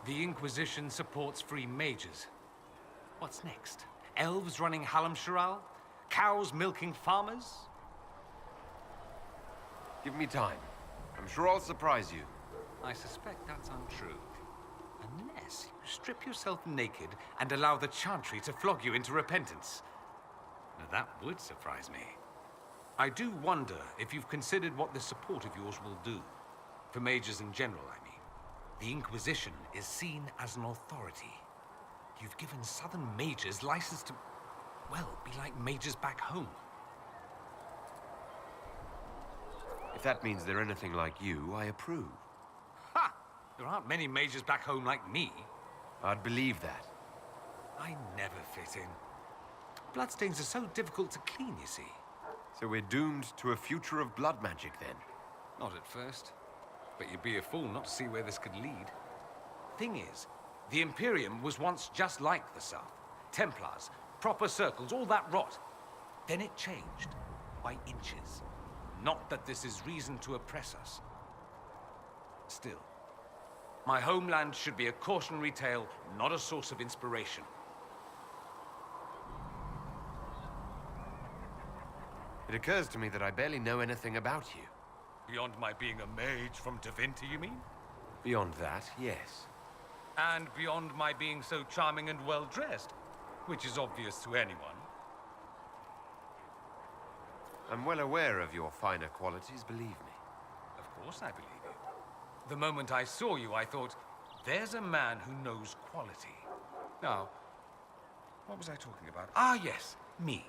The Inquisition supports free mages. What's next? Elves running Halam-Sharal? Cows milking farmers? Give me time. I'm sure I'll surprise you. I suspect that's untrue. Unless you strip yourself naked and allow the Chantry to flog you into repentance. Now that would surprise me. I do wonder if you've considered what this support of yours will do. For mages in general, I mean. The Inquisition is seen as an authority. You've given Southern mages license to, well, be like mages back home. If that means they're anything like you, I approve. Ha! There aren't many mages back home like me. I'd believe that. I never fit in. Bloodstains are so difficult to clean, you see. So we're doomed to a future of blood magic, then? Not at first. But you'd be a fool not to see where this could lead. Thing is, the Imperium was once just like the South. Templars, proper circles, all that rot. Then it changed. By inches. Not that this is reason to oppress us. Still, my homeland should be a cautionary tale, not a source of inspiration. It occurs to me that I barely know anything about you. Beyond my being a mage from Tevinter, you mean? Beyond that, yes. And beyond my being so charming and well-dressed, which is obvious to anyone. I'm well aware of your finer qualities, believe me. Of course I believe you. The moment I saw you, I thought, there's a man who knows quality. Now, what was I talking about? Ah, yes, me.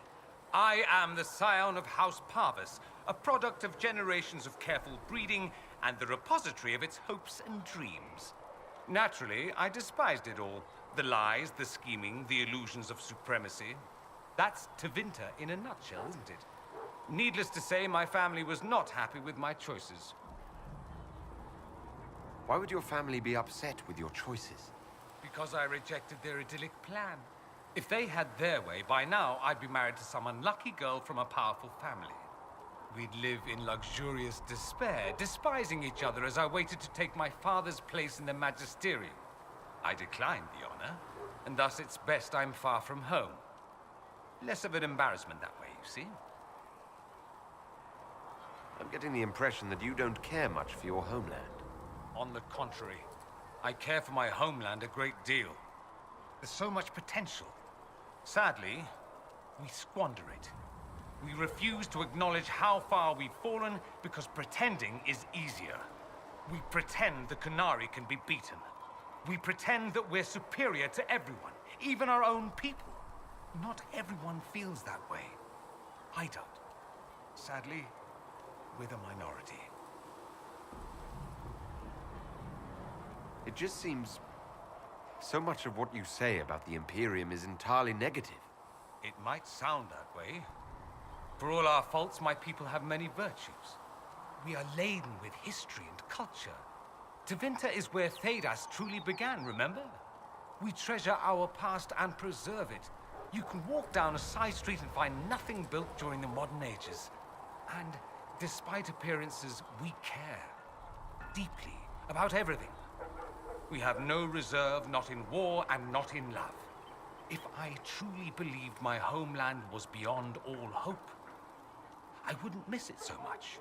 I am the scion of House Parvis, a product of generations of careful breeding and the repository of its hopes and dreams. Naturally, I despised it all. The lies, the scheming, the illusions of supremacy. That's Tevinter in a nutshell, isn't it? Needless to say, my family was not happy with my choices. Why would your family be upset with your choices? Because I rejected their idyllic plan. If they had their way, by now I'd be married to some unlucky girl from a powerful family. We'd live in luxurious despair, despising each other as I waited to take my father's place in the magisterium. I declined the honor, and thus it's best I'm far from home. Less of an embarrassment that way, you see. I'm getting the impression that you don't care much for your homeland. On the contrary, I care for my homeland a great deal. There's so much potential. Sadly, we squander it. We refuse to acknowledge how far we've fallen because pretending is easier. We pretend the Qunari can be beaten. We pretend that we're superior to everyone, even our own people. Not everyone feels that way. I don't. Sadly, we're the minority. It just seems so much of what you say about the Imperium is entirely negative. It might sound that way. For all our faults, my people have many virtues. We are laden with history and culture. Tevinter is where Thedas truly began, remember? We treasure our past and preserve it. You can walk down a side street and find nothing built during the modern ages. And despite appearances, we care. Deeply. About everything. We have no reserve, not in war and not in love. If I truly believed my homeland was beyond all hope, I wouldn't miss it so much.